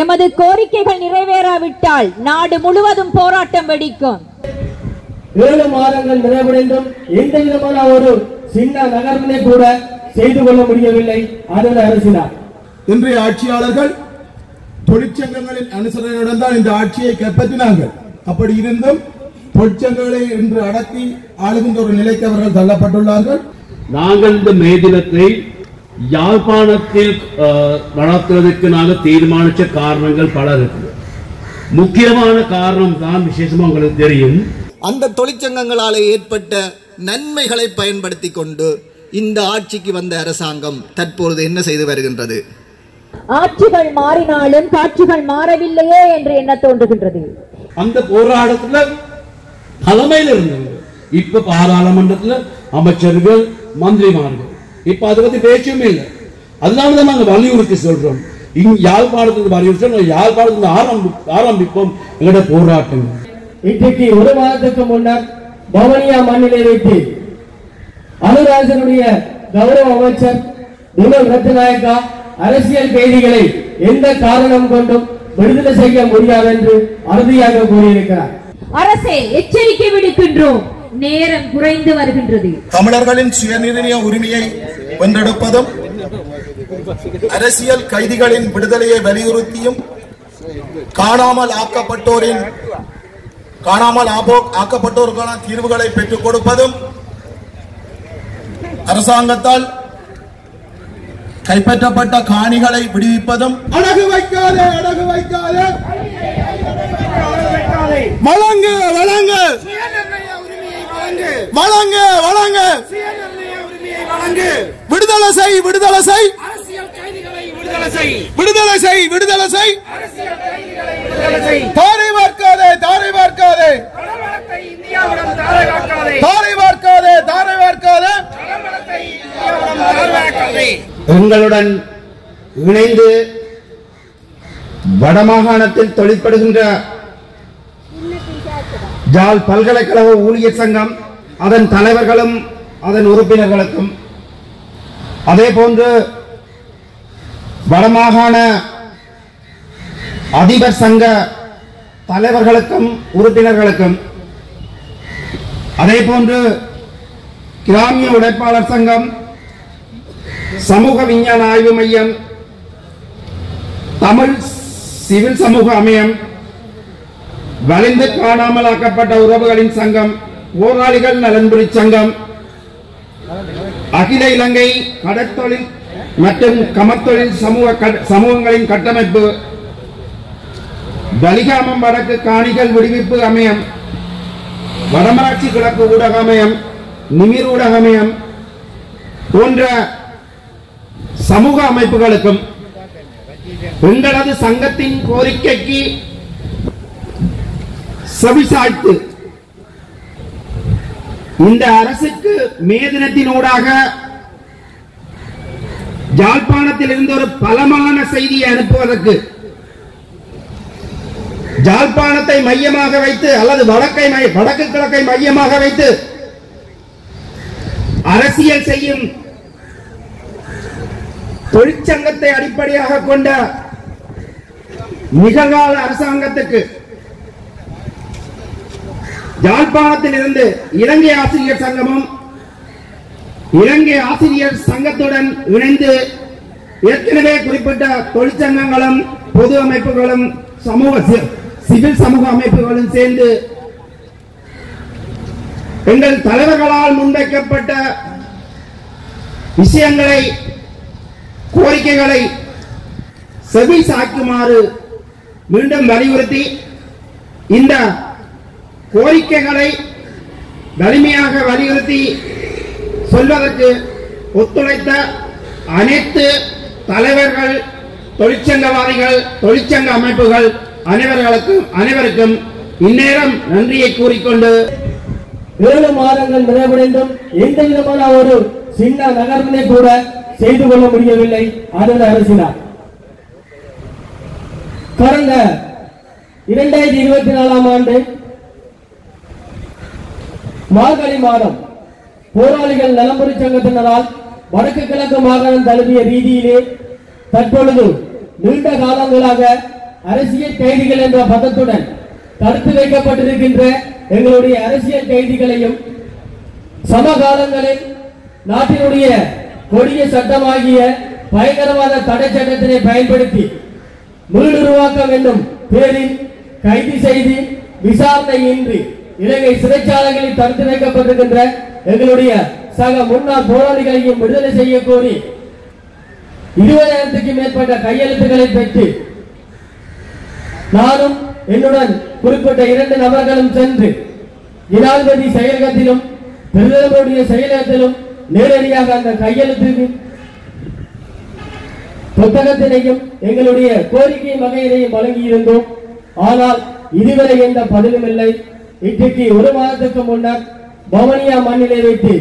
எமது கோரிக்கைகள் நிறைவேறாவிட்டால் நாடு முழுவதும் போராட்டம் வெடிக்கும். 7 மாதங்கள் நிறைவடைந்தும் எந்த விதமான ஒரு சின்ன நகர்வினை கூட செய்து கொள்ள முடியவில்லை அரசினார். இன்றைய ஆட்சியாளர்கள் தொழிற்சங்கங்களின் அனுசரணையுடன் தான் இந்த ஆட்சியை கைப்பற்றினார்கள். அப்படி இருந்தும் தொழிற்சங்கங்களை இன்று அடக்கி ஆளுகின்ற ஒரு நிலைக்கு அவர்கள் தள்ளப்பட்டுள்ளார்கள். நாங்கள் இந்த மே தினத்தை யாழ்ப்பாணத்தில் நடத்துவதற்கு நாங்கள் தீர்மானித்த காரணங்கள் பல இருக்கு. முக்கியமான காரணம் தான் விசேஷமா உங்களுக்கு தெரியும். அந்த தொழிற்சங்கங்களால் ஏற்பட்ட நன்மைகளை பயன்படுத்தி கொண்டு இந்த ஆட்சிக்கு வந்த அரசாங்கம் தற்பொழுது என்ன செய்து வருகின்றது? ஆட்சிகள் மாறினாலும் காட்சிகள் மாறவில்லையே என்று என்ன தோன்றுகின்றது. அந்த போராட்டத்துல தலைமையில் இருந்தாங்க. இப்ப பாராளுமன்றத்தில் அமைச்சர்கள் மந்திரிமார்கள் இப்ப அதை பத்தி பேச்சும் இல்லை. அதனாலதான் நாங்க வலியுறுத்தி சொல்றோம். யாழ்ப்பாணத்துக்கு வலியுறுத்தி யாழ்ப்பாணத்துல ஆரம்பிப்போம் எங்களுடைய போராட்டம். இன்றைக்கு 1 மாதத்துக்கு முன்னர் பவனியா மண்ணிலே வைத்து அனுராஜனுடைய கௌரவ அமைச்சர் திமல் ரத்நாயக்கா அரசியல் கைதிகளை எந்த காரணம் கொண்டும் விடுதலை செய்ய முடியாது என்று அறுதியாக கூறியிருக்கிறார். அரசே, எச்சரிக்கை விடுக்கின்றோம். நேரம் குறைந்து வருகின்றது. தமிழர்களின் சுயநிர்ணய உரிமையை வென்றெடுப்பதும் அரசியல் கைதிகளின் விடுதலையை வலியுறுத்தியும் காணாமல் ஆக்கப்பட்டோருக்கான தீர்வுகளை பெற்றுக் கொடுப்பதும் அரசாங்கத்தால் கைப்பற்றப்பட்ட காணிகளை விடுவிப்பதும் அடகு வைக்காதே வழங்கு விடுதலை செய் தாரை பார்க்காதே எங்களுடன் இணைந்து வடமாகாணத்தில் தொழிற்படுகின்ற ஜாழ் பல்கலைக்கழக ஊழியர் சங்கம் அதன் தலைவர்களும் அதன் உறுப்பினர்களுக்கும் அதே போன்று வடமாகாண அதிபர் சங்க தலைவர்களுக்கும் உறுப்பினர்களுக்கும் அதே போன்று கிராமிய உழைப்பாளர் சங்கம், சமூக விஞ்ஞான ஆய்வு மையம், தமிழ் சிவில் சமூக அமையம், வலிந்து காணாமலாக்கப்பட்ட உறவுகளின் சங்கம், போராளிகள் நலன்புரி சங்கம், அகில இலங்கை கடற்தொழில் மற்றும் கமத்தொழில் சமூகங்களின் கட்டமைப்பு, வலிகாமம் வடக்கு காணிகள் விடுவிப்பு அமையம், வடமராட்சி கிழக்கு ஊடக அமையம், நிமிர் ஊடக அமையம் போன்ற சமூக அமைப்புகளுக்கும் எங்களது சங்கத்தின் கோரிக்கைக்கு செவிசாய்த்து இந்த அரசுக்கு மே தினத்தினூடாக யாழ்ப்பாணத்தில் இருந்து ஒரு பலமான செய்தியை அனுப்புவதற்கு யாழ்ப்பாணத்தை மையமாக வைத்து அல்லது வடக்கு கிழக்கை மையமாக வைத்து அரசியல் செய்யும் தொழிற்சங்கத்தை அடிப்படையாக கொண்ட நிகழ்கால அரசாங்கத்துக்கு யாழ்ப்பாணத்தில் இருந்து இலங்கை ஆசிரியர் சங்கமும் இலங்கை ஆசிரியர் சங்கத்துடன் இணைந்து ஏற்கனவே குறிப்பிட்ட தொழிற்சங்கங்களும் பொது அமைப்புகளும் சிவில் சமூக அமைப்புகளும் சேர்ந்து எங்கள் தலைவர்களால் முன்வைக்கப்பட்ட விஷயங்களை கோரிக்கைகளை செவி சாய்க்குமாறு மீண்டும் வலியுறுத்தி இந்த கோரிக்கைகளை வலிமையாக வலியுறுத்தி சொல்வதற்கு ஒத்துழைத்த அனைத்து தலைவர்கள், தொழிற்சங்கவாதிகள், தொழிற்சங்க அமைப்புகள் அனைவருக்கும் இந்நேரம் நன்றியை கூறிக்கொண்டு 7 மாதங்கள் நிறைவடைந்தும் எந்த விதமான ஒரு சின்ன நகர்வினை கூட செய்து கொள்ள முடியவில்லை அரசினார். கடந்த 2024ஆம் ஆண்டு மார்கழி மாதம் போராளிகள் நலம்புரி சங்கத்தினரால் வடக்கு கிழக்கு மாகாணம் தழுவிய ரீதியிலே தற்பொழுது நீண்ட காலங்களாக அரசியல் கைதிகள் என்ற பதத்துடன் தடுத்து வைக்கப்பட்டிருக்கின்ற எங்களுடைய அரசியல் கைதிகளையும் சமகாலங்களில் நாட்டினுடைய கொடிய சட்டமாகிய பயங்கரவாத தடை சட்டத்தினை பயன்படுத்தி மீளுருவாக்கம் என்னும் பேரில் கைது செய்து விசாரணையின்றி இலங்கை சிறைச்சாலைகளில் தடுத்து வைக்கப்பட்டிருக்கின்ற எங்களுடைய சக முன்னாள் போராளிகளையும் விடுதலை செய்ய கோரி 20,000க்கும் மேற்பட்ட கையெழுத்துக்களை பெற்று நானும் என்னுடன் குறிப்பிட்ட 2 நபர்களும் சென்று ஜனாதிபதி செயலகத்திலும் பிரதமருடைய செயலகத்திலும் நேரடியாக அந்த கையெழுத்து புத்தகத்தினையும் எங்களுடைய கோரிக்கை வகையினையும் வழங்கியிருந்தோம். ஆனால் இதுவரை எந்த பதிலும் இல்லை. இன்றைக்கு 1 மாதத்துக்கு முன்னர் பவனியா மண்ணிலே வைத்து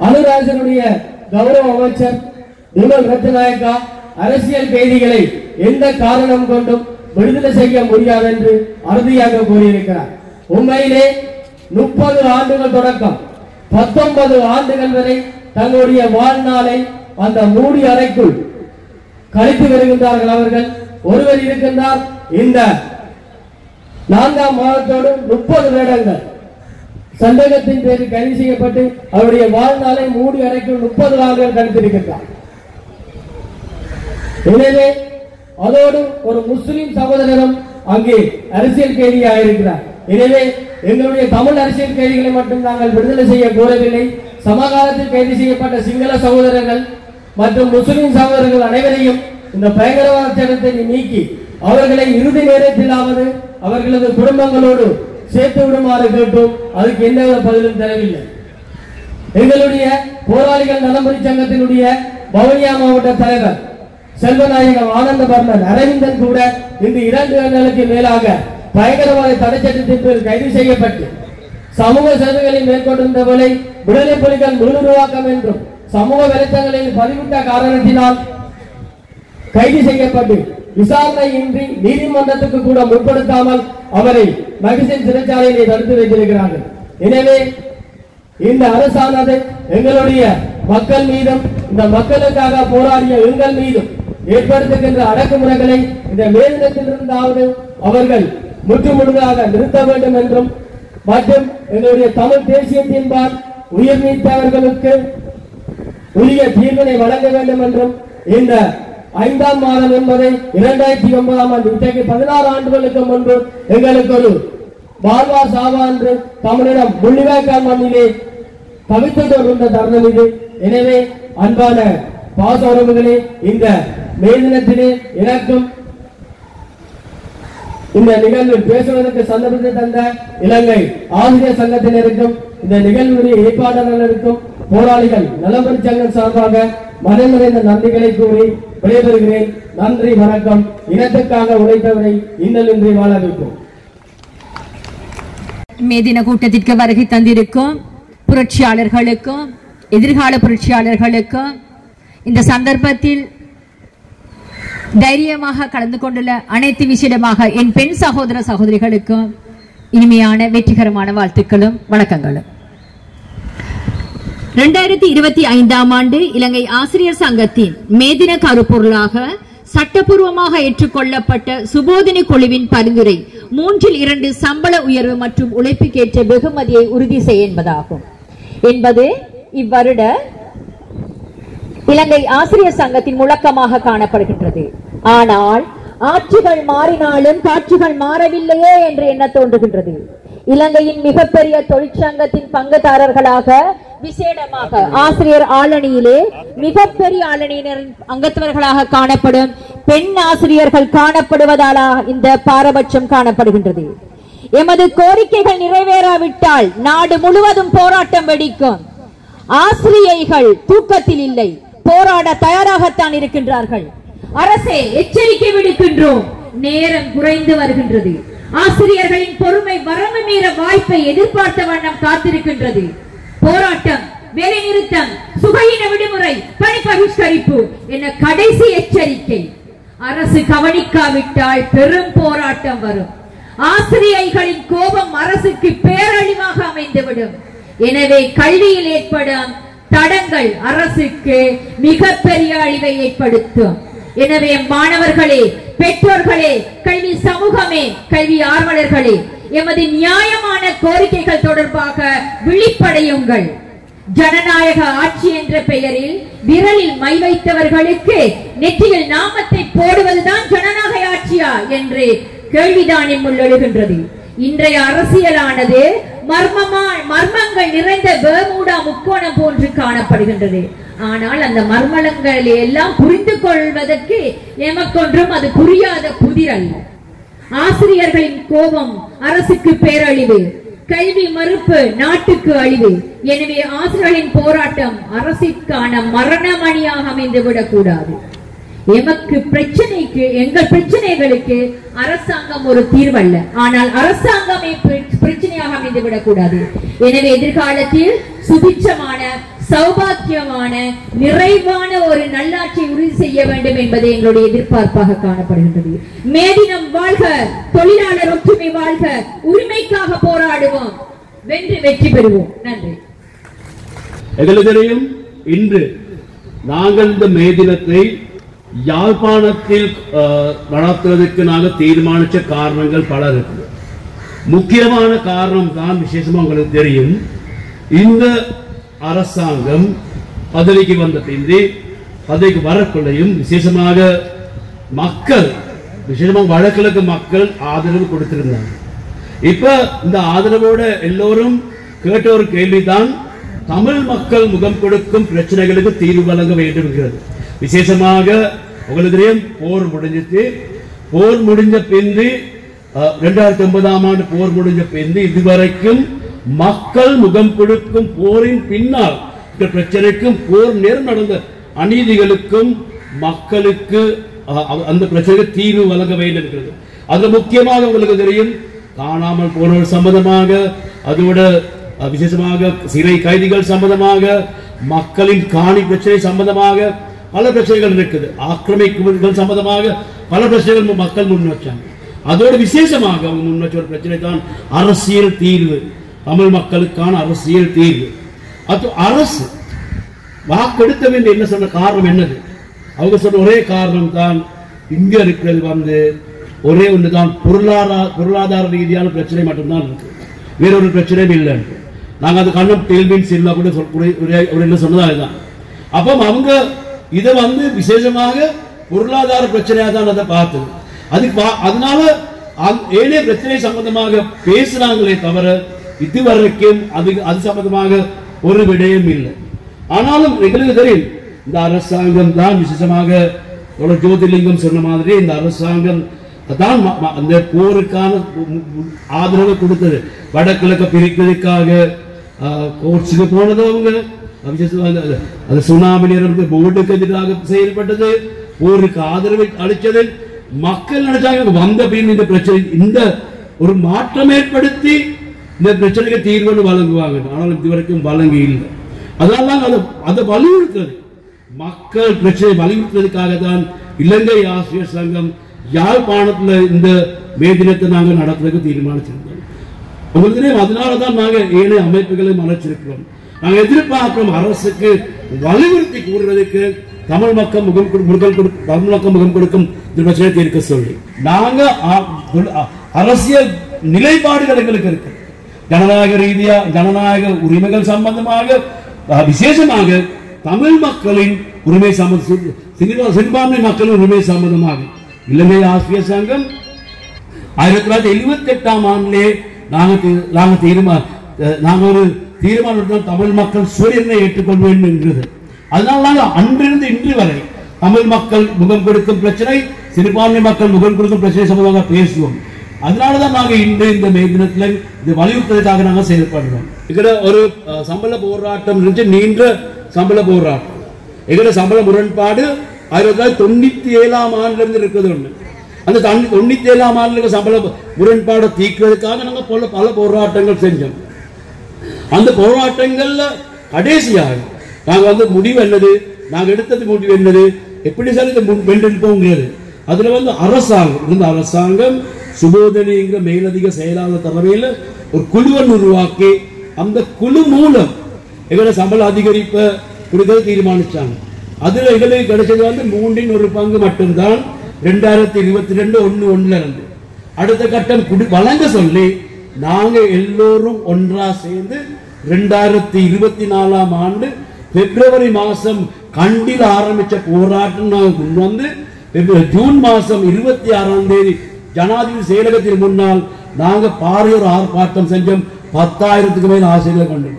அனுராஜனுடைய கௌரவ அமைச்சர் நிமல் ரத்நாயக்கா அரசியல் கைதிகளை எந்த காரணம் கொண்டும் விடுதலை செய்ய முடியாது என்று அறுதியாக கூறியிருக்கிறார். உண்மையிலே 30 ஆண்டுகள் தொடக்கம் 19 ஆண்டுகள் வரை தங்களுடைய வாழ்நாளை அந்த மூடி அறைக்குள் கழித்து வருகின்றார்கள். அவர்கள் ஒருவர் இருக்கின்றார் இந்த 4ஆம் மாதத்தோடு 30 வருடங்கள் சந்தேகத்தின் பேரில் கைது செய்யப்பட்டு அவருடைய வாழ்நாளை மூடி அறைக்குள் 30 ஆண்டுகள் கழித்திருக்கின்றார். எனவே அதோடு ஒரு முஸ்லிம் சகோதரரும் அங்கே அரசியல் கைதியாக இருக்கிறார். எனவே எங்களுடைய தமிழ் அரசியல் கைதிகளை மட்டும் நாங்கள் விடுதலை செய்ய கோரவில்லை. சமகாலத்தில் கைது செய்யப்பட்ட சிங்கள சகோதரர்கள் மற்றும் முஸ்லிம் சகோதரர்கள் அனைவரையும் இந்த பயங்கரவாத சட்டத்தை நீக்கி அவர்களை இறுதி நேரத்திலாவது அவர்களது குடும்பங்களோடு சேர்த்து விடுமாறு கேட்டோம். அதுக்கு எந்த பதிலும் தரவில்லை. எங்களுடைய போராளிகள் நலம்புரி சங்கத்தினுடைய வவுனியா மாவட்ட தலைவர் செல்வநாயகம் ஆனந்த பர்மன் அரவிந்தன் கூட இன்று 2 ஆண்டுகளுக்கு மேலாக பயங்கரவாத தடை சட்டத்தின் பேரில் கைது செய்யப்பட்டு சமூக சேவைகளை மேற்கொண்டிருந்த வேளை விடுதலை புலிகள் மீளுருவாக்கம் என்றும் சமூக வலைத்தளங்களில் பதிவிட்ட காரணத்தினால் கைது செய்யப்பட்டு விசாரணையின்றி நீதிமன்றத்துக்கு கூட முற்படுத்தாமல் அவரை மகிழ்ச்சியின் சிறைச்சாலையை தடுத்து வைத்திருக்கிறார்கள். எனவே இந்த அரசானது எங்களுடைய மக்கள் மீதும் இந்த மக்களுக்காக போராடிய எங்கள் மீதும் ஏற்படுத்துகின்ற அடக்குமுறைகளை இந்த மேலிடத்திலிருந்தாவது அவர்கள் முற்றுமுழுதாக நிறுத்த வேண்டும் என்றும் மற்றும் எங்களுடைய தமிழ் தேசியத்தின்பால் உயிர் நீத்தவர்களுக்கு உரிய தீர்வினை வழங்க வேண்டும் என்றும் இந்த 5ஆம் மாதம் என்பதை 2009ஆம் ஆண்டு இன்றைக்கு 16 ஆண்டுகளுக்கு முன்பு எங்களுக்கு ஒரு வாழ்வா சாவா என்று தமிழிடம் முள்ளிவாய்க்கால் மண்ணிலே தவித்துக் கொண்டிருந்த தருணம் இது. எனவே அன்பான பாச உறவுகளே, இந்த மே தினத்திலே எனக்கும் இந்த நிகழ்வில் பேசுவதற்கு சந்தர்ப்பத்தை தந்த இலங்கை ஆசிரியர் சங்கத்தினருக்கும் இந்த நிகழ்வுடைய ஏற்பாட்டாளர்களுக்கும் போராளிகள் நலம்புரி சங்கம் சார்பாக மனநிறைந்த நன்றிகளை கூறி விடைபெறுகிறேன். நன்றி, வணக்கம். இனத்துக்காக உழைத்தவரை இன்னலின்றி வாழ வைப்போம். மே தின கூட்டத்திற்கு வருகை தந்திருக்கும் புரட்சியாளர்களுக்கும் எதிர்கால புரட்சியாளர்களுக்கும் இந்த சந்தர்ப்பத்தில் தைரியமாக கலந்து கொண்டுள்ள அனைத்து விஷயமாக என் பெண் சகோதர சகோதரிகளுக்கும் இனிமையான வெற்றிகரமான வாழ்த்துக்களும் வணக்கங்களும். 2025ஆம் ஆண்டு இலங்கை ஆசிரியர் சங்கத்தின் மேதின கருப்பொருளாக சட்டப்பூர்வமாக ஏற்றுக்கொள்ளப்பட்ட சுபோதினி குழுவின் பரிந்துரை 3/2 சம்பள உயர்வு மற்றும் உழைப்புக்கேற்ற வெகுமதியை உறுதி செய்ய என்பது இவ்வருட இலங்கை ஆசிரியர் சங்கத்தின் முழக்கமாக காணப்படுகின்றது. ஆனால் ஆட்சிகள் மாறினாலும் காட்சிகள் மாறவில்லையே என்று எண்ண தோன்றுகின்றது. இலங்கையின் மிகப்பெரிய தொழிற்சங்கத்தின் பங்குதாரர்களாக விசேடமாக ஆசிரியர் ஆளணியிலே மிகப்பெரிய ஆளணியினரின் அங்கத்தவர்களாக காணப்படும் பெண் ஆசிரியர்கள் காணப்படுவதால இந்த பாரபட்சம் காணப்படுகின்றது. எமது கோரிக்கைகள் நிறைவேறாவிட்டால் நாடு முழுவதும் போராட்டம் வெடிக்கும். ஆசிரியைகள் தூக்கத்தில் இல்லை, போராட தயாராகத்தான் இருக்கின்றார்கள். அரசே, எச்சரிக்கை விடுக்கின்றோம். நேரம் குறைந்து வருகின்றது. ஆசிரியர்களின் பொறுமை வரம்பு மீற வாய்ப்பை எதிர்பார்த்த வண்ணம் காத்திருக்கின்றது. போராட்டம், வேலை நிறுத்தம், சுகையின விடுமுறை, பணி பகிஷ்கரிப்பு என கடைசி எச்சரிக்கை. அரசு கவனிக்காவிட்டால் பெரும் போராட்டம் வரும். ஆசிரியர்களின் கோபம் அரசுக்கு பேரழிவாக அமைந்துவிடும். எனவே கல்வியில் ஏற்படும் தடங்கள் அரசுக்கு மிகப்பெரிய அழிவை ஏற்படுத்தும். எனவே மாணவர்களே, பெற்றோர்களே, கல்வி சமூகமே, கல்வி ஆர்வலர்களே, எமது நியாயமான கோரிக்கைகள் தொடர்பாக விழிப்படையுங்கள். ஜனநாயக ஆட்சி என்ற பெயரில் விரலில் மை வைத்தவர்களுக்கு நெற்றியில் நாமத்தை போடுவதுதான் ஜனநாயக ஆட்சியா என்று கேள்விதான் எழுகின்றது. இன்றைய அரசியலானது மர்மங்கள் நிறைந்த பெர்முடா முக்கோணம் போன்று காணப்படுகின்றது. ஆனால் அந்த மர்மங்களை எல்லாம் புரிந்து கொள்வதற்கு எமக்கொன்றும் அது புரியாத புதிர் அல்ல. ஆசிரியர்களின் கோபம் அரசுக்கு பேரழிவு, கல்வி மறுப்பு நாட்டுக்கு அழிவு. எனவே ஆசிரியர்களின் போராட்டம் அரசிற்கான மரணமணியாக அமைந்துவிடக் கூடாது. எங்கள் பிரச்சனைகளுக்கு அரசாங்கம் ஒரு தீர்வல்ல, ஆனால் அரசாங்கமே பிரச்சனையாக அமைந்துவிடக் கூடாது. எனவே எதிர்காலத்தில் சுபிட்சமான, சௌபாக்கியமான, நிறைவான ஒரு நல்லாட்சியை உறுதி செய்ய வேண்டும் என்பது எங்களுடைய எதிர்பார்ப்பாக காணப்படுகின்றது. மேதினம் வாழ்க, தொழிலாளர் ஒற்றுமை வாழ்க, உரிமைக்காக போராடுவோம், வென்று வெற்றி பெறுவோம். நன்றி. எங்களுக்கு தெரியும், இன்று நாங்கள் இந்த மே தினத்தை யாழ்ப்பாணத்தில் நடத்துவதற்கு நாங்கள் தீர்மானித்த காரணங்கள் பல இருக்கு. முக்கியமான காரணம் தான் விசேஷமா உங்களுக்கு தெரியும், இந்த அரசாங்கம் பதவிக்கு வந்த பிந்தி பதவிக்கு வரக்குள்ளையும் விசேஷமாக மக்கள், விசேஷமாக வடகிழக்கு மக்கள் ஆதரவு கொடுத்திருந்தாங்க. இப்ப இந்த ஆதரவோட எல்லோரும் கேட்ட ஒரு கேள்விதான், தமிழ் மக்கள் முகம் கொடுக்கும் பிரச்சனைகளுக்கு தீர்வு வழங்க வேண்டும் என்கிறது. விசேஷமாக உங்களுக்கு தெரியும், போர் முடிஞ்சிட்டு, போர் முடிஞ்ச பிந்தி 2009ஆம் ஆண்டு போர் முடிஞ்ச பிந்தி இதுவரைக்கும் மக்கள் முகம் கொடுக்கும் போரின் பின்னால் இந்த பிரச்சனைக்கும், போர் நேரம் நடந்த அநீதிகளுக்கும் மக்களுக்கு அந்த பிரச்சனைக்கு தீர்வு வழங்க வேண்டும் என்கிறது. அது முக்கியமாக உங்களுக்கு தெரியும், காணாமல் போனவர் சம்பந்தமாக, அதோட விசேஷமாக சிறை கைதிகள் சம்பந்தமாக, மக்களின் காணி பிரச்சனை சம்பந்தமாக பல பிரச்சனைகள் இருக்குது. ஆக்கிரமிப்புகள் சம்பந்தமாக பல பிரச்சனைகள் மக்கள் முன் வச்சாங்க. அதோடு விசேஷமாக அவங்க முன் வச்ச ஒரு பிரச்சனை தான் அரசியல் தீர்வு, தமிழ் மக்களுக்கான அரசியல் தீர்வு. அது அரசு வாக்கெடுக்க வேண்டிய என்ன சொன்ன காரணம் என்னது? அவங்க சொன்ன ஒரே காரணம் தான், இங்க இருக்கிறது ஒரே ஒன்றுதான், பொருளாதார ரீதியான பிரச்சனை மட்டும்தான் இருக்கு, வேறொரு பிரச்சனையும் இல்லை. நாங்க அது கண்ணம் கேள்வியின் சில்லா கூட சொன்னதா இதுதான். அப்போ அவங்க இதை விசேஷமாக பொருளாதார பிரச்சனையா தான் அதை பார்த்தது. அதனால ஏனைய பிரச்சனை சம்பந்தமாக பேசுறாங்களே தவிர இதுவரைக்கும் அது சம்பந்தமாக ஒரு விடயம் இல்லை. ஆனாலும் எங்களுக்கு தெரியும், இந்த அரசாங்கம் தான் விசேஷமாக ஜோதிலிங்கம் சொன்ன மாதிரி இந்த அரசாங்கம் தான் அந்த போருக்கான ஆதரவு கொடுத்தது. வடகிழக்கு பிரிக்கிறதுக்காக கோர்ட்ஸுக்கு போனது, அவங்க சுனாமி நேரம் போர்டுக்கு எதிராக செயல்பட்டது, போருக்கு ஆதரவு அளித்தது. மக்கள் நினைச்சாங்க வந்த பின் இந்த பிரச்சனை, இந்த ஒரு மாற்றம் ஏற்படுத்தி இந்த பிரச்சனைக்கு தீர்வு வழங்குவாங்க. ஆனால் இதுவரைக்கும் வழங்கி இல்லை. அதனால அதை வலியுறுத்துறது, மக்கள் பிரச்சனை வலியுறுத்துறதுக்காக தான் இலங்கை ஆசிரியர் சங்கம் யாழ்ப்பாணத்தில் இந்த மே தினத்தை நாங்கள் நடத்துறதுக்கு தீர்மானிச்சிருந்தோம். உங்களுக்கு அதனாலதான் நாங்கள் ஏழை அமைப்புகளை மறைச்சிருக்கிறோம். நாங்கள் எதிர்பார்க்கிறோம் அரசுக்கு வலியுறுத்தி கூறுவதற்கு தமிழ் மக்கள் முகம் கொடுக்கும் பிரச்சனை தீர்க்க சொல்லி. நாங்க அரசியல் நிலைப்பாடுகள் எங்களுக்கு இருக்கு. ஜனநாயக ரீதியா, ஜனநாயக உரிமைகள் சம்பந்தமாக, விசேஷமாக தமிழ் மக்களின் உரிமை சிறுபான்மை மக்களின் உரிமை சம்பந்தமாக இலங்கை ஆசிரியர் சங்கம் 1978ஆம் ஆண்டிலே நாங்கள் ஒரு தீர்மானம் தமிழ் மக்கள் சுயநிர்ணயம் ஏற்றுக்கொள்ள வேண்டும் என்கிறது. அதனால அன்றிருந்து இன்று வரை தமிழ் மக்கள் முகம் கொடுக்கும் பிரச்சனை, சிறுபான்மை மக்கள் முகம் கொடுக்கும் பிரச்சனை சம்பந்தமாக பேசுவோம். அதனாலதான் நாங்கள் இன்று இந்த மே தினத்தில் இது வலியுறுத்துவதற்காக நாங்கள் செயல்படுறோம். எங்கட ஒரு சம்பள போராட்டம் இருந்துச்சு, நீண்ட சம்பள போராட்டம். எங்கட சம்பள முரண்பாடு 1997ஆம் ஆண்டுல இருந்து இருக்கிறது ஒண்ணு. அந்த 97ஆம் ஆண்டுல சம்பள முரண்பாடு தீர்க்கிறதுக்காக நாங்கள் பல போராட்டங்கள் செஞ்சோம். அந்த போராட்டங்கள்ல கடைசியாக நாங்க முடிவு என்னது, நாங்க எடுத்தது முடிவு என்னது, எப்படி சார் இதை வென்றெடுப்போங்கிறது. அதுல அரசாங்கம் சுபோதனிங்கிற மேலதிக செயலாளர் தலைமையில் ஒரு குழுவை உருவாக்கி அந்த குழு மூலம் எங்களோட சம்பள அதிகரிப்பை கொடுக்க தீர்மானிச்சாங்க. அதுல எங்களுக்கு கிடைச்சது 1/3 மட்டும்தான். 2022 இருந்து அடுத்த கட்டம் வழங்க சொல்லி நாங்க எல்லோரும் ஒன்றா சேர்ந்து 2024 ஆண்டு பிப்ரவரி மாசம் கண்டில் ஆரம்பிச்ச போராட்டம் நாங்கள் கொண்டு வந்து ஜூன் மாசம் 26ஆம் தேதி ஜனாதிபதி செயலகத்தில் முன்னால் நாங்க பாரியூர் ஆர்ப்பாட்டம் செஞ்சோம். 10,000க்கு மேல் ஆசிரியர்கள் கொண்டு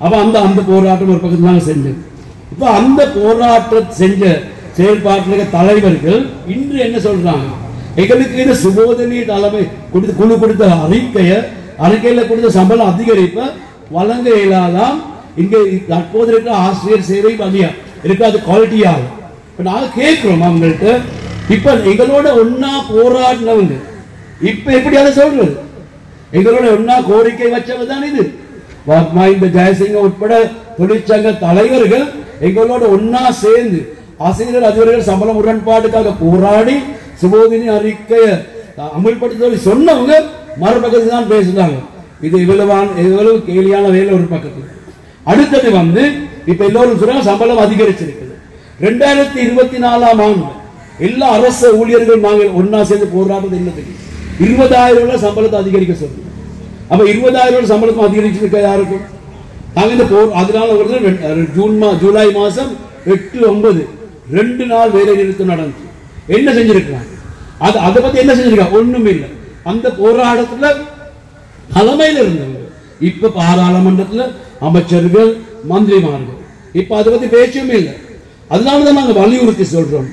அப்ப அந்த போராட்டம் ஒரு பக்கத்தில் நாங்கள் செஞ்சோம். இப்ப அந்த போராட்டம் செஞ்ச செயல்பாட்டு தலைவர்கள் இன்று என்ன சொல்றாங்க, எங்களுக்கு இது சுபோதனி தலைமை குழு கொடுத்த அறிக்கையில கொடுத்த சம்பளம் அதிகரிப்ப வழங்க இயலாதான். இங்க தற்போது இருக்கிற ஆசிரியர் சேவை வழியா இருக்காது குவாலிட்டியாக. இப்ப நாங்க கேட்கிறோம் அவங்கள்ட்ட, இப்ப எங்களோட ஒன்னா போராடினவங்க இப்ப எப்படி அதை சொல்றது? எங்களோட ஒன்னா கோரிக்கை வச்சவங்க தான் இது. இந்த ஜெயசிங்க உட்பட தொழிற்சங்க தலைவர்கள் எங்களோட ஒன்னா சேர்ந்து ஆசிரியர் அதிபர்கள் சம்பள முரண்பாடுக்காக போராடி சுபோதினி அறிக்கையை அமல்படுத்த சொன்னவங்க மறுபக்கத்தில் தான் பேசுறாங்க. இது இவ்வளவு கேலியான வேலை ஒரு பக்கத்தில். அடுத்தது இப்ப எல்லோரும் சொல்றாங்க சம்பளம் அதிகரிச்சிருக்குது. 2024ஆம் ஆண்டு எல்லா அரசு ஊழியர்கள் நாங்கள் ஒன்னா சேர்ந்து போராடுறது என்னதுக்கு 20,000 சம்பளத்தை அதிகரிக்க சொல்றோம். அப்ப 20,000 சம்பளத்தை அதிகரிச்சிருக்க யாருக்கும் நாங்க இந்த அதனால ஜூலை மாசம் 8-9 2 நாள் வேலை நிறுத்தம் நடந்துச்சு. என்ன செஞ்சிருக்காங்க? அதை பத்தி என்ன செஞ்சிருக்காங்க? ஒண்ணும் இல்லை. அந்த போராட்டத்துல தலைமையில் இருந்தவங்க இப்ப பாராளுமன்றத்துல அமைச்சர்கள் மந்திரிமார்கள் இப்ப அதை பத்தி பேச்சும் இல்லை. அதனாலதான் நாங்க வலியுறுத்தி சொல்றோம்,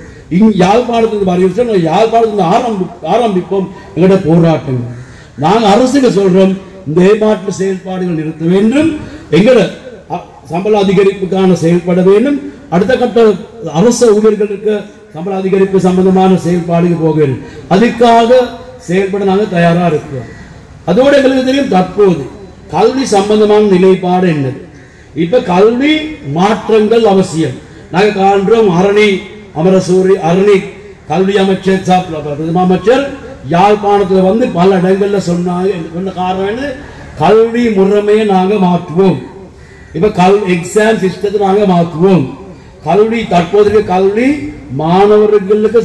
யாழ்ப்பாணத்துக்கு வலியுறுத்தி யாழ்ப்பாணத்துல ஆரம்பிப்போம் எங்கட போராட்டம். நாங்க அரசுக்கு சொல்றோம், இந்த ஏமாற்று செயல்பாடுகள் நிறுத்த வேண்டும், எங்கட சம்பள அதிகரிப்புக்கான செயல்பட வேண்டும், அடுத்த கட்ட அரசு ஊழியர்களுக்கு சம்பள அதிகரிப்பு சம்பந்தமான செயல்பாடுக்கு போக வேண்டும். அதுக்காக செயல்பட நாங்கள் தயாரா இருக்கிறோம். அதோட எங்களுக்கு தெரியும் தற்போது கல்வி சம்பந்தமான நிலைப்பாடு என்னது. இப்ப கல்வி மாற்றங்கள் அவசியம். நாங்க காண்றோம் அரணி கல்வி அமைச்சர் பிரதம அமைச்சர் யாழ்ப்பாணத்துல பல இடங்கள்ல சொன்ன காரணம் கல்வி முறைமையை நாங்க மாற்றுவோம். இப்ப எக்ஸாம் சிஸ்டத்தை நாங்க மாற்றுவோம். கல்வி தற்போதைய கல்வி மாணவர்களுக்கு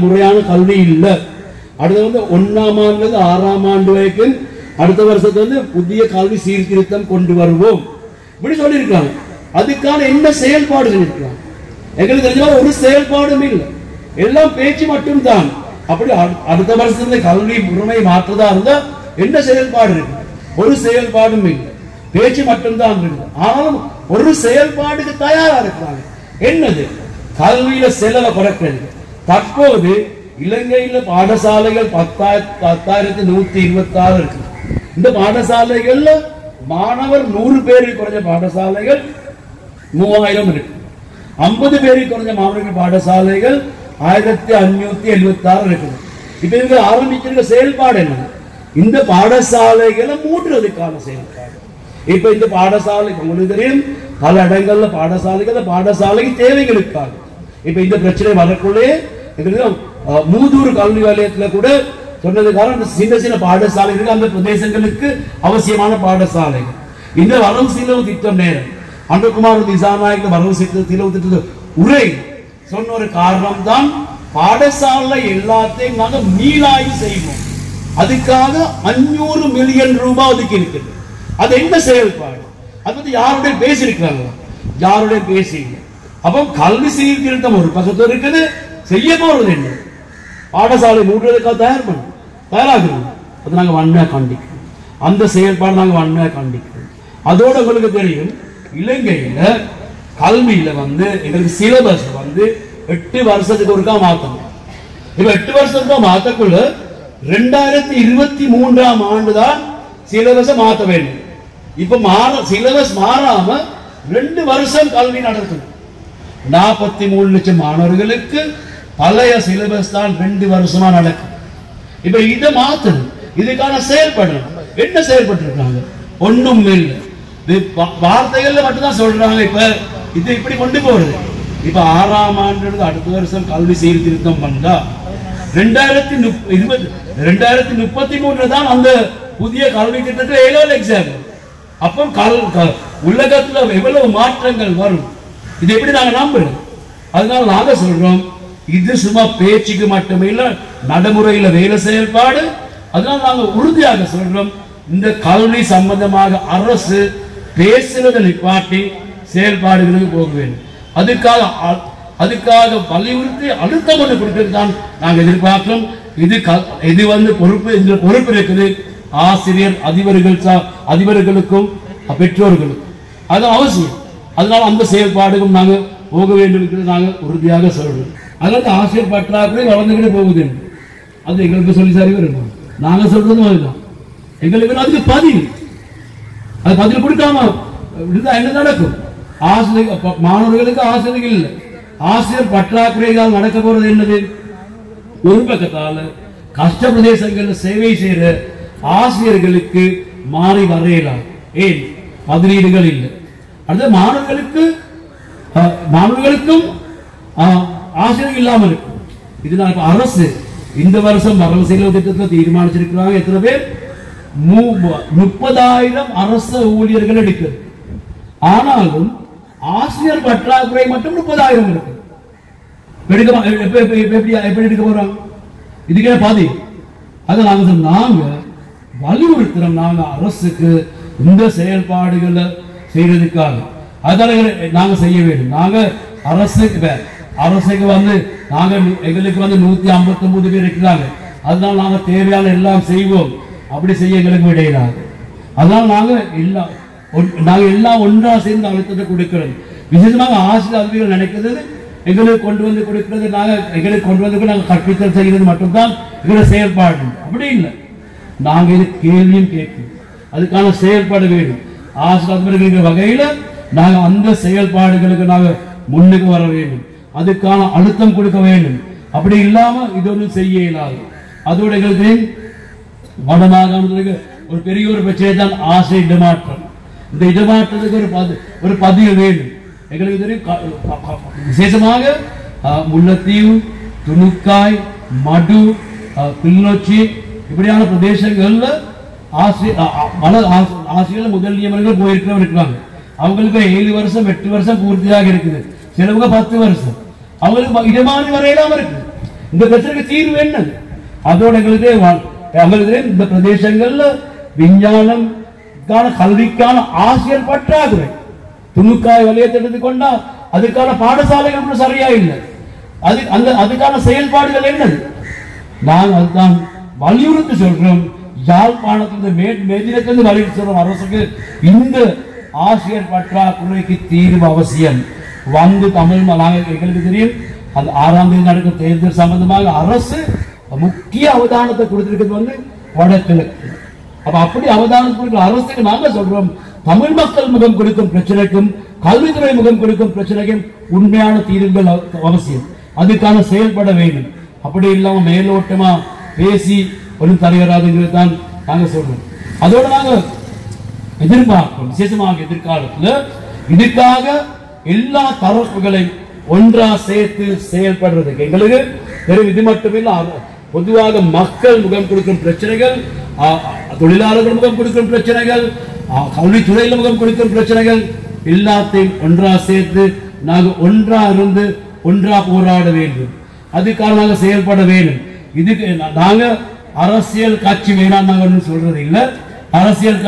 முறையான கல்வி இல்லை. அடுத்து 1ஆம் ஆண்டு 6ஆம் ஆண்டு வரைக்கும் அடுத்த வருஷத்துல புதிய கல்வி சீர்திருத்தம் கொண்டு வருவோம் இப்படி சொல்லியிருக்காங்க. அதுக்கான என்ன செயல்பாடு சொல்லியிருக்காங்க? எங்களுக்கு தெரிஞ்ச ஒரு செயல்பாடும் இல்லை, எல்லாம் பேச்சு மட்டும் தான். அப்படி அடுத்த வருஷத்துல கல்வி முறைமை மாற்றதா இருந்தா என்ன செயல்பாடு இருக்கு? ஒரு செயல்பாடும் இல்லை, பேச்சு மட்டும்தான் இருக்கு. ஆனாலும் ஒரு செயல்பாடுக்கு தயாரா இருக்கிறாங்க. என்னது? கல்வியில செலவை குறைக்கிறது. தற்போது இலங்கையில பாடசாலைகள் 10,126 இருக்கு. இந்த பாடசாலைகள்ல மாணவர் 100 பேருக்கு குறைஞ்ச பாடசாலைகள் 3000 இருக்கு. 50 பேருக்கு குறைஞ்ச மாணவர்கள் பாடசாலைகள் 1576 இருக்குது. இப்ப இவங்க ஆரம்பிக்கிற செயல்பாடு என்ன? இந்த பாடசாலைகளை மூடுறதுக்கான செயல்பாடு. இப்ப இந்த பாடசாலை உங்களுக்கு தெரியும் பல இடங்கள்ல பாடசாலைக்கு தேவைகளுக்காக இப்ப இந்த பிரச்சனை வரக்குள்ளே மூதூர் கல்வி வலயத்துல கூட சொன்னது காரணம் சின்ன சின்ன பாடசாலைகளுக்கு அந்த பிரதேசங்களுக்கு அவசியமான பாடசாலைகள். இந்த வரவு செலவு திட்டம் நேரம் அன்புகுமார் திசாநாயக வரவு செலவு திட்டத்தை உரை சொன்ன ஒரு காரணம் தான் பாடசாலை எல்லாத்தையும் நாங்கள் மீளாய்வு செய்வோம். அதுக்காக 500 மில்லியன் ரூபாய் ஒதுக்கி இருக்கிறது. அது என்ன செயல்பாடு? அது வந்து யாருடைய பேசியிருக்கிறாங்க, யாருடைய பேசிங்க. அப்போ கல்வி சீர்திருத்தம் ஒரு பக்கத்தில் இருக்குது, செய்ய போறது என்ன? பாடசாலை மூடுறதுக்காக தயாராகிறோம். அது நாங்கள் வன்மையாக கண்டிக்கிறோம். அந்த செயல்பாடு நாங்கள் வன்மையாக கண்டிக்கிறோம். அதோட உங்களுக்கு தெரியும் இலங்கையில கல்வியில எங்களுக்கு சிலபஸ் 8 வருஷத்துக்கு ஒருக்கா மாத்தணும். இப்ப 8 வருஷத்துக்கு மாத்தக்குள்ள 2023ஆம் ஆண்டு தான் சிலபஸ் மாத்த வேண்டும். இப்ப சிலபஸ் மாறாம 2 வருஷம் கல்வி நடத்தணும். 43 லட்சம் மாணவர்களுக்கு பழைய சிலபஸ் தான் 2 வருஷமா நடக்கும். இப்ப இதை மாத்தணும், இதுக்கான செயல்படணும். என்ன செயல்பட்டு இருக்காங்க? ஒண்ணும் இல்லை, வார்த்தைகள்ல மட்டும்தான் சொல்றாங்க. இப்ப இது இப்படி கொண்டு போறது. இப்ப 6ஆம் ஆண்டு அடுத்த வருஷம் கல்வி சீர்திருத்தம் பண்ணா 2033 தான் அந்த புதிய கல்வி திட்டத்தில் ஏழு எக்ஸாம். அப்போ உலகத்துல எவ்வளவு மாற்றங்கள் வரும், இது எப்படி நாங்க நம்புறோம்? அதனால நாங்க சொல்றோம் இது சும்மா பேச்சுக்கு மட்டுமே இல்ல, நடைமுறையில வேலை செயல்பாடு. அதனால நாங்க உறுதியாக சொல்றோம், இந்த கல்வி சம்பந்தமாக அரசு பேசுறதை நிப்பாட்டி செயல்பாடுகளுக்கு போக வேண்டும். அதுக்காக வலியுறுத்தி அழுத்தம் கொண்டு கொடுக்கிறது தான் நாங்கள் எதிர்பார்க்கிறோம். இது வந்து பொறுப்பு இருக்குது ஆசிரியர் அதிபர்களுக்கும் பெற்றோர்களுக்கும், அது அவசியம். அதனால அந்த செயல்பாடுக்கும் நாங்கள் போக வேண்டும் என்று நாங்கள் உறுதியாக சொல்றோம். அதாவது ஆசிரியர் பற்றாக்குறை வளர்ந்துகிட்டு போகுது, அது எங்களுக்கு சொல்லி சரி வரும். நாங்க சொல்றதும் அதுதான். எங்களுக்கு அதுக்கு பதில் கொடுக்காம இருந்தா என்ன நடக்கும்? ஆசிரியர் மாணவர்களுக்கு ஆசிரியர்கள் இல்லை, ஆசிரியர் பற்றாக்குறையால் நடக்க போறது என்னது? ஒரு பக்கத்தால கஷ்ட பிரதேசங்களில் சேவை செய்யற ஆசிரியர்களுக்கு மாறி வரையலாம். ஏன்? பதிலீடுகள் இல்லை. அடுத்த மாணவர்களுக்கும் ஆசிரியர்கள் இல்லாமல் இருக்கும். இதனால அரசு இந்த வருஷம் வரவு செலவு திட்டத்தில் தீர்மானிச்சிருக்கிறாங்க. எத்தனை பேர்? 30,000 அரசு ஊழியர்கள் எடுக்கிறது. ஆனாலும் ஆசிரியர் பற்றாக்குறை மட்டும் 30,000 இருக்கு. எப்படி எடுக்க போறாங்க? இதுக்கே பாதி. அதை நாங்க வலியுறுத்துறோம், நாங்க அரசுக்கு இந்த செயல்பாடுகளை செய்யறதுக்காக. அதனால நாங்க செய்ய வேண்டும். நாங்க அரசுக்கு வந்து எங்களுக்கு வந்து 159 பேர் இருக்கிறாங்க. அதனால நாங்க தேவையான எல்லாம் செய்வோம். அப்படி செய்ய எங்களுக்கு விடையிடாது. அதனால நாங்க எல்லாம் ஒன்றா சேர்ந்து அழுத்தத்தை கொடுக்கிறோம். விசேஷமாக ஆசிரியர் அதிபர்கள் நினைக்கிறது எங்களுக்கு கொண்டு வந்து கொடுக்கிறது, எங்களுக்கு கொண்டு வந்து நாங்கள் கற்பித்தல் செய்கிறது மட்டும்தான் எங்களோட செயல்பாடு. அப்படி இல்லை, நாங்க இது கேள்வியும் கேட்கும், அதுக்கான செயல்பாடு வேண்டும். ஆசிரியர் அதிபர்கள் வகையில நாங்க அந்த செயல்பாடுகளுக்கு நாங்க முன்னுக்கு வர வேண்டும், அதுக்கான அழுத்தம் கொடுக்க வேண்டும். அப்படி இல்லாம இது ஒன்றும் செய்ய இயலாது. அதோட எங்களுக்கு வடமாகாணத்துக்கு ஒரு பெரிய ஒரு பிரச்சனை தான் ஆசிரியர் இடமாற்றம். இந்த இடமாற்றத்துக்கு ஒரு பதிவு வேண்டும். எங்களுக்கு தெரியும், விசேஷமாக முல்லைத்தீவு, துணுக்காய், மடு, கிளிநொச்சி இப்படியான பிரதேசங்கள்ல ஆசிரியர்கள் முதல் நியமனங்கள் போயிருக்கிறவங்க. அவங்களுக்கு 7 வருஷம் 8 வருஷம் பூர்த்தியாக இருக்குது, சிலவங்க 10 வருஷம். அவங்களுக்கு இடமாறி வரையிலாம இருக்கு. இந்த பிரச்சனைக்கு தீர்வு என்ன? அதோட எங்களுக்கு இந்த பிரதேசங்கள்ல விஞ்ஞானம் கல்விக்கான ஆசிரியர் பற்றாக்குறை. துணுக்காய் வலயத்தை எடுத்துக்கொண்டா அதுக்கான பாடசாலைகள் சரியா இல்லை. அதுக்கான செயல்பாடுகள் என்னது? நாங்கள் அதுதான் வலியுறுத்தி சொல்றோம். யாழ்ப்பாணத்திலிருந்து மேதினத்திலிருந்து வலியுறுத்தி சொல்றோம், அரசுக்கு இந்த ஆசிரியர் பற்றாக்குறைக்கு தீர்வு அவசியம். வந்து தமிழ் எங்களுக்கு தெரியும், அந்த 6ஆம் தேதி நடக்கும் தேர்தல் சம்பந்தமாக அரசு முக்கிய அவதானத்தை கொடுத்திருக்கிறது வந்து வடகிழக்கு. அப்ப அப்படி அவதானம் கொடுக்கிற அரசுக்கு நாங்க சொல்றோம், தமிழ் மக்கள் முகம் கொடுக்கும் பிரச்சனைக்கும் கல்வித்துறை முகம் கொடுக்கும் பிரச்சனைக்கும் உண்மையான தீர்வுகள் அவசியம். அதுக்கான செயல்பட வேண்டும். அப்படி இல்லாம மேலோட்டமா பேசி ஒன்றும் தலைவராதுங்கிறது தான் நாங்க சொல்றோம். அதோட நாங்க எதிர்பார்க்கிறோம், விசேஷமாக எதிர்காலத்துல இதுக்காக எல்லா தரப்புகளையும் ஒன்றா சேர்த்து செயல்படுறதுக்கு எங்களுக்கு வெறும் இது மட்டுமில்ல, பொதுவாக மக்கள் முகம் கொடுக்கும் பிரச்சனைகள், தொழிலாளர்கள் முகம் கொடுக்கும் பிரச்சனைகள், கல்வித்துறையில் முகம் கொடுக்கும் பிரச்சனைகள் எல்லாத்தையும் ஒன்றா சேர்த்து நாங்கள் ஒன்றா இருந்து ஒன்றா போராட வேண்டும். அதுக்காக நாங்கள் செயல்பட வேண்டும். இதுக்கு நாங்க அரசியல் கட்சி வேணாம் நாங்கள் சொல்றது இல்லை. அரசியல்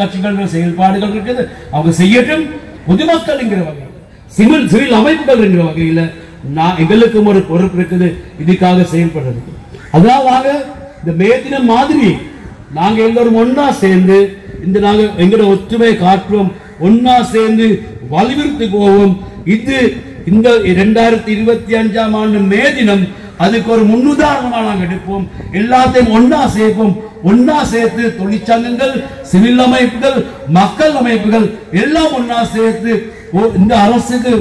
கட்சிகள் செயல்பாடுகள் இருக்குது, அவங்க செய்யட்டும். பொதுமக்கள் என்கிற வகையில் சிவில் அமைப்புகள் என்கிற வகையில் எங்களுக்கும் ஒரு பொறுப்பு இருக்குது இதுக்காக செயல்படுறது. அதனால நாங்க இந்த மே தினம் மாதிரி நாங்க எல்லாரும் ஒன்னா சேர்ந்து நாங்க எங்களோட ஒற்றுமையை காட்டுவோம், ஒன்னா சேர்ந்து வலியுறுத்தி போவோம். இது இந்த 2025ஆம் ஆண்டு மே தினம் அதுக்கு ஒரு முன்னுதாரணமா நாங்கள் எடுப்போம். எல்லாத்தையும் ஒன்னா சேர்ப்போம். ஒன்னா சேர்த்து தொழிற்சங்கங்கள், சிவில் அமைப்புகள், மக்கள் அமைப்புகள் எல்லாம் ஒன்னா சேர்த்து இந்த அரசுக்கு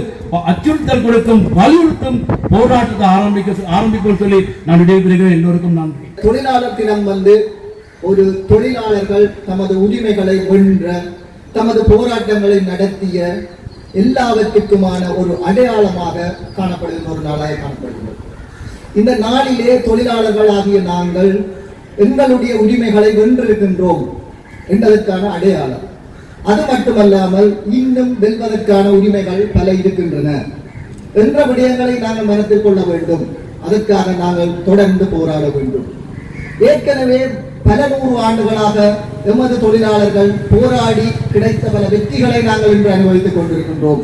அச்சுறுத்தல் கொடுக்கும் வலியுறுத்தும் போராட்டத்தை ஆரம்பிக்கும் சொல்லி நான் விடைபெறுகிறேன். எல்லோருக்கும் நன்றி. தொழிலாளர் தினம் வந்து ஒரு தொழிலாளர்கள் தமது உரிமைகளை வென்ற, தமது போராட்டங்களை நடத்திய எல்லாவற்றுக்குமான ஒரு அடையாளமாக காணப்படுகின்ற ஒரு நாளாக காணப்படுகிறது. இந்த நாளிலே தொழிலாளர்கள் ஆகிய நாங்கள் எங்களுடைய உரிமைகளை வென்றிருக்கின்றோம் என்பதற்கான அடையாளம். அது மட்டுமல்லாமல் இன்னும் வெல்வதற்கான உரிமைகள் பல இருக்கின்றன. என்ற விடயங்களை நாங்கள் மனத்தில் கொள்ள வேண்டும். அதற்காக நாங்கள் தொடர்ந்து போராட வேண்டும். ஏற்கனவே பல 100 ஆண்டுகளாக எமது தொழிலாளர்கள் போராடி கிடைத்த பல வெற்றிகளை நாங்கள் இன்று அனுபவித்துக் கொண்டிருக்கின்றோம்.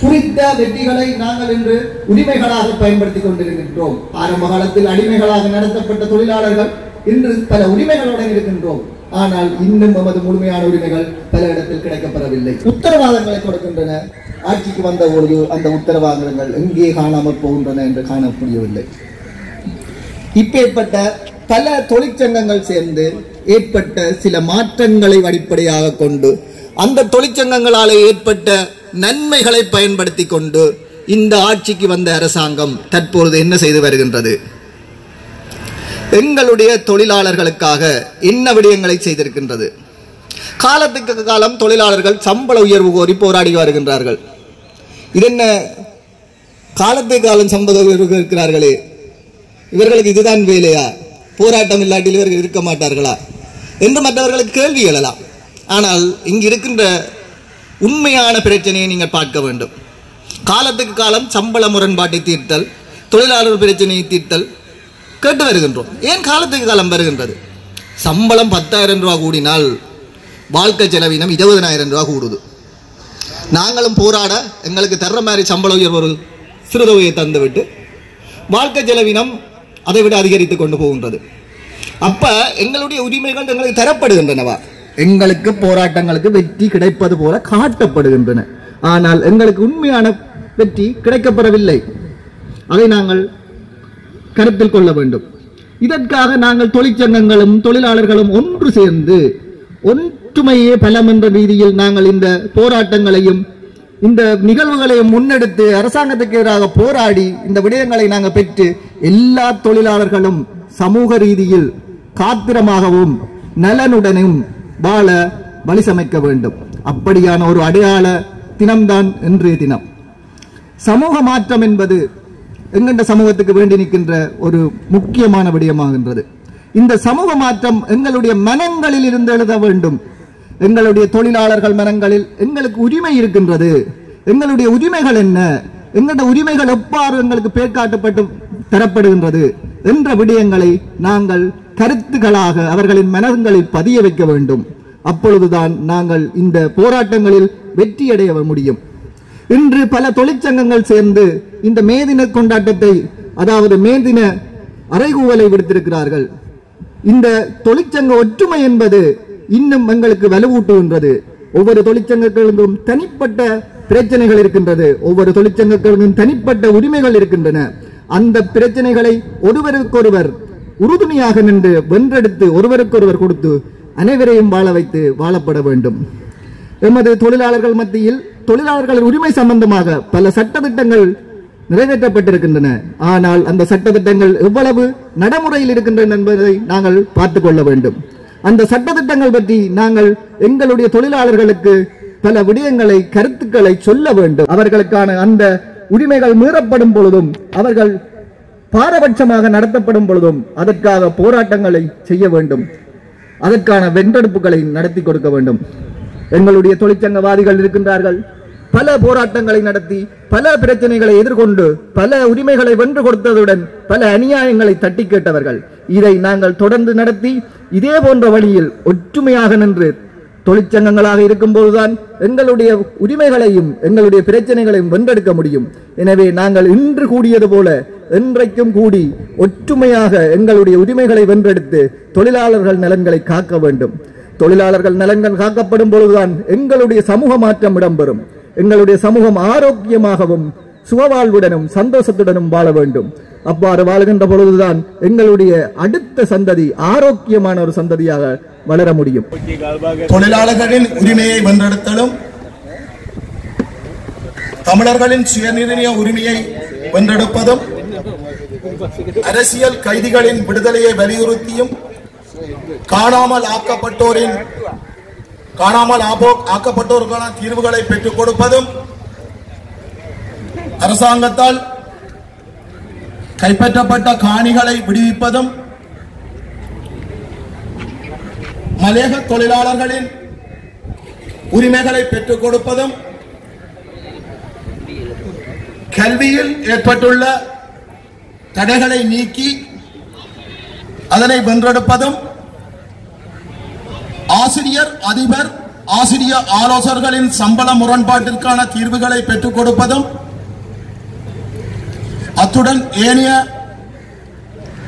குறித்த வெற்றிகளை நாங்கள் இன்று உரிமைகளாக பயன்படுத்திக் கொண்டிருக்கின்றோம். ஆரம்ப காலத்தில் அடிமைகளாக நடத்தப்பட்ட தொழிலாளர்கள் இன்று பல உரிமைகளுடன் இருக்கின்றோம். ஆனால் இன்னும் நமது முழுமையான உரிமைகள் பல இடத்தில் கிடைக்கப்பெறவில்லை. உத்தரவாதங்களை கொடுக்கின்றன. ஆட்சிக்கு வந்த பொழுது அந்த உத்தரவாதங்கள் எங்கே காணாமல் போகின்றன என்று காணக்கூடியவில்லை. இப்பேற்பட்ட பல தொழிற்சங்கங்கள் சேர்ந்து ஏற்பட்ட சில மாற்றங்களை அடிப்படையாக கொண்டு அந்த தொழிற்சங்கங்களாலே ஏற்பட்ட நன்மைகளை பயன்படுத்தி கொண்டு இந்த ஆட்சிக்கு வந்த அரசாங்கம் தற்பொழுது என்ன செய்து வருகின்றது? எங்களுடைய தொழிலாளர்களுக்காக என்ன விடயங்களை செய்திருக்கின்றது? காலத்துக்கு காலம் தொழிலாளர்கள் சம்பள உயர்வு கோரி போராடி வருகின்றார்கள். இதென்ன காலத்துக்கு காலம் சம்பள உயர்வு இருக்கிறார்களே, இவர்களுக்கு இதுதான் வேலையா? போராட்டம் இல்லாட்டில் இவர்கள் இருக்க மாட்டார்களா என்று மற்றவர்களுக்கு கேள்வி எழலாம். ஆனால் இங்கு இருக்கின்ற உண்மையான பிரச்சனையை நீங்கள் பார்க்க வேண்டும். காலத்துக்கு காலம் சம்பள முரண்பாட்டை தீர்த்தல், தொழிலாளர் பிரச்சனையை தீர்த்தல் கேட்டு வருகின்றோம். ஏன் காலத்துக்கு காலம் வருகின்றது? சம்பளம் 10,000 ரூபா கூடினால் வாழ்க்கை செலவினம் 20,000 ரூபா கூடுது. நாங்களும் போராட எங்களுக்கு தர்ற மாதிரி சம்பள உயர்வு ஒரு சிறுதொகையை தந்துவிட்டு வாழ்க்கை செலவினம் அதை விட அதிகரித்து கொண்டு போகின்றது. அப்ப எங்களுடைய உரிமைகள் எங்களுக்கு தரப்படுகின்றனவா? எங்களுக்கு போராட்டங்களுக்கு வெற்றி கிடைப்பது போல காட்டப்படுகின்றன. ஆனால் எங்களுக்கு உண்மையான வெற்றி கிடைக்கப்பெறவில்லை. அதை நாங்கள் கருத்தில் கொள்ள வேண்டும். இதற்காக நாங்கள் தொழிற்சங்கங்களும் தொழிலாளர்களும் ஒன்று சேர்ந்து ஒற்றுமையே பலம் என்ற ரீதியில் நாங்கள் இந்த போராட்டங்களையும் இந்த நிகழ்வுகளையும் முன்னெடுத்து அரசாங்கத்துக்கு எதிராக போராடி இந்த விடயங்களை நாங்கள் பெற்று எல்லா தொழிலாளர்களும் சமூக ரீதியில் காத்திரமாகவும் நலனுடனும் வாழ வழி சமைக்க வேண்டும். அப்படியான ஒரு அடையாள தினம்தான் இன்றைய தினம். சமூக மாற்றம் என்பது எங்கண்ட சமூகத்துக்கு வேண்டி நிற்கின்ற ஒரு முக்கியமான விடயமாகின்றது. இந்த சமூக மாற்றம் எங்களுடைய மனங்களில் இருந்து எழுத வேண்டும். எங்களுடைய தொழிலாளர்கள் மனங்களில் எங்களுக்கு உரிமை இருக்கின்றது. எங்களுடைய உரிமைகள் என்ன, எங்களுடைய உரிமைகள் எவ்வாறு எங்களுக்கு பேர்காட்டப்பட்டு தரப்படுகின்றது என்ற விடயங்களை நாங்கள் கருத்துக்களாக அவர்களின் மனங்களில் பதிய வைக்க வேண்டும். அப்பொழுதுதான் நாங்கள் இந்த போராட்டங்களில் வெற்றியடைய முடியும். இன்று பல தொழிற்சங்கங்கள் சேர்ந்து இந்த மேதின கொண்டாட்டத்தை, அதாவது மேதின அறைகூவலை விடுத்திருக்கிறார்கள். இந்த தொழிற்சங்க ஒற்றுமை என்பது இன்னும் எங்களுக்கு வலுவூட்டுகின்றது. ஒவ்வொரு தொழிற்சங்கங்களுக்கும் தனிப்பட்ட பிரச்சனைகள் இருக்கின்றது. ஒவ்வொரு தொழிற்சங்கங்களுக்கும் தனிப்பட்ட உரிமைகள் இருக்கின்றன. அந்த பிரச்சனைகளை ஒருவருக்கொருவர் உறுதுணையாக நின்று வென்றெடுத்து ஒருவருக்கொருவர் கொடுத்து அனைவரையும் வாழ வைத்து வாழப்பட வேண்டும். எமது தொழிலாளர்கள் மத்தியில் தொழிலாளர்கள் உரிமை சம்பந்தமாக பல சட்டத்திட்டங்கள் நிறைவேற்றப்பட்டிருக்கின்றன. ஆனால் அந்த சட்டத்திட்டங்கள் எவ்வளவு நடைமுறையில் இருக்கின்றன என்பதை நாங்கள் பார்த்துக் கொள்ள வேண்டும். அந்த சட்டத்திட்டங்கள் பற்றி நாங்கள் எங்களுடைய தொழிலாளர்களுக்கு பல விடயங்களை கருத்துக்களை சொல்ல வேண்டும். அவர்களுக்கான அந்த உரிமைகள் மீறப்படும் பொழுதும் அவர்கள் பாரபட்சமாக நடத்தப்படும் பொழுதும் அதற்காக போராட்டங்களை செய்ய வேண்டும். அதற்கான வென்றெடுப்புகளை நடத்தி கொடுக்க வேண்டும். எங்களுடைய தொழிற்சங்கவாதிகள் இருக்கின்றார்கள். பல போராட்டங்களை நடத்தி பல பிரச்சனைகளை எதிர்கொண்டு பல உரிமைகளை வென்று கொடுத்ததுடன் பல அநியாயங்களை தட்டி கேட்டவர்கள். இதை நாங்கள் தொடர்ந்து நடத்தி இதே போன்ற வழியில் ஒற்றுமையாக நின்று தொழிற்சங்கங்களாக இருக்கும் போதுதான் எங்களுடைய உரிமைகளையும் எங்களுடைய பிரச்சனைகளையும் வென்றெடுக்க முடியும். எனவே நாங்கள் இன்று கூடியது போல என்றைக்கும் கூடி ஒற்றுமையாக எங்களுடைய உரிமைகளை வென்றெடுத்து தொழிலாளர்கள் நலன்களை காக்க வேண்டும். தொழிலாளர்கள் நலன்கள் காக்கப்படும் பொழுதுதான் எங்களுடைய சமூக மாற்றம் இடம்பெறும். எங்களுடைய சமூகம் ஆரோக்கியமாகவும் சுகவாழ்வுடனும் சந்தோஷத்துடனும் வாழ வேண்டும். அவ்வாறு வாழ்கின்ற பொழுதுதான் எங்களுடைய அடுத்த சந்ததி ஆரோக்கியமான ஒரு சந்ததியாக வளர முடியும். தொழிலாளர்களின் உரிமையை வென்றெடுத்தலும் தமிழர்களின் சுயநிர்ணய உரிமையை வென்றெடுப்பதும் அரசியல் கைதிகளின் விடுதலையை வலியுறுத்தியும் காணாமல் ஆக்கப்பட்டோருக்கான தீர்வுகளை பெற்றுக் கொடுப்பதும் அரசாங்கத்தால் கைப்பற்றப்பட்ட காணிகளை விடுவிப்பதும் மலையக தொழிலாளர்களின் உரிமைகளை பெற்றுக் கொடுப்பதும் கல்வியில் ஏற்பட்டுள்ள தடைகளை நீக்கி அதனை வென்றெடுப்பதும், ஆசிரியர், அதிபர், ஆசிரியர் ஆலோசகர்களின் சம்பள முரண்பாட்டிற்கான தீர்வுகளை பெற்றுக் கொடுப்பதும், அத்துடன் ஏனைய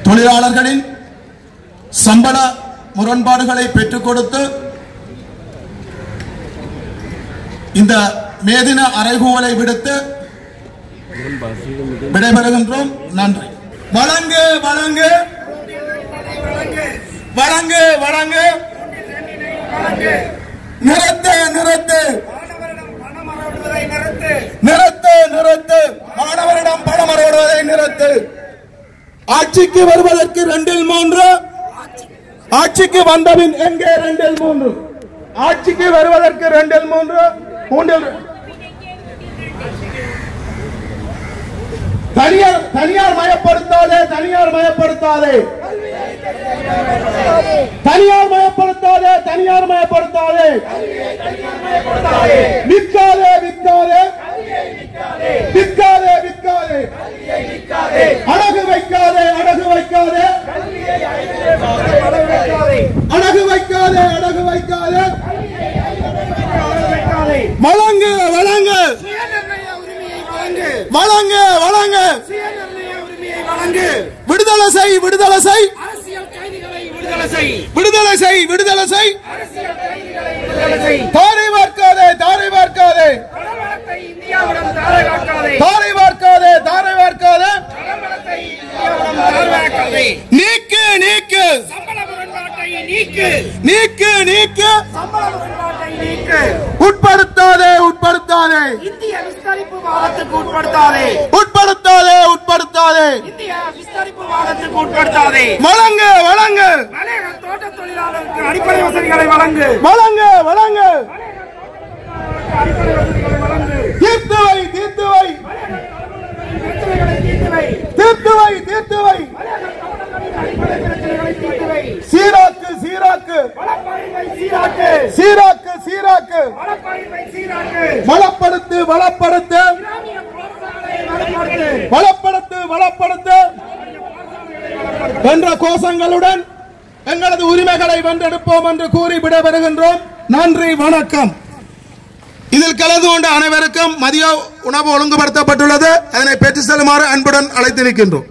தொழிலாளர்களின் சம்பள முரண்பாடுகளை பெற்றுக் கொடுத்து இந்த மேதின அறைகூவலை விடுத்து விடைபெறுகின்றோம். நன்றி. வழங்கு வழங்கு வழங்கு வழங்கு நிறுத்து நிறுத்து நிறுத்து நிறுத்து மாணவரிடம் பணம் அறவிடுவதை நிறுத்து. ஆட்சிக்கு வருவதற்கு 2/3, ஆட்சிக்கு வந்தபின் எங்கே 2/3? ஆட்சிக்கு வருவதற்கு 2/3, 3 தனியார் மயப்படுத்தாதே, தனியார் மயப்படுத்தாதே, தனியார் மயப்படுத்தாதே, தனியார் மயப்படுத்தாதே, விற்காதே விற்காதே விற்காதே விற்காதே, அழகு வைக்காதே அழகு வைக்காதே, அழகு வைக்காதே அழகு வைக்காதே, வழங்கு வழங்கு வழங்கு வழங்கு, விடுதலை செய் விடுதலை செய், விடுதலை செய் விடுதலை செய், தாரை பார்க்காதே தாரை பார்க்காதே, தாரை பார்க்காதே தாரை பார்க்காதே, நீக்கு நீக்கு நீக்கு நீக்கு, உட்படுத்தாதே உட்படுத்தாதே, இந்திய விஸ்தரிப்பு வாதத்துக்கு உட்படுத்தாதே, உட்படுத்தாதே உட்படுத்தாதே, இந்திய விஸ்தரிப்பு வாதத்துக்கு உட்படுத்தாதே, வழங்கு வழங்கு, மலையக தோட்ட தொழிலாளருக்கு அடிப்படை வசதிகளை வழங்கு, வழங்கு வழங்கு, தீர்த்து வை தீர்த்து வை, தீர்த்து வை தீர்த்து வை, சீராக்கு சீராக்கு சீராக்கு சீராக்கு, வளப்படுத்து வளப்படுத்து வளப்படுத்து வளப்படுத்து என்ற கோஷங்களுடன் எங்களது உரிமைகளை வென்றெடுப்போம் என்று கூறி விடைபெறுகின்றோம். நன்றி, வணக்கம். இதில் கலந்து கொண்ட அனைவருக்கும் மதிய உணவு ஒழுங்குபடுத்தப்பட்டுள்ளது. அதனை பெற்று செல்லுமாறு அன்புடன் அழைத்து நிற்கின்றோம்.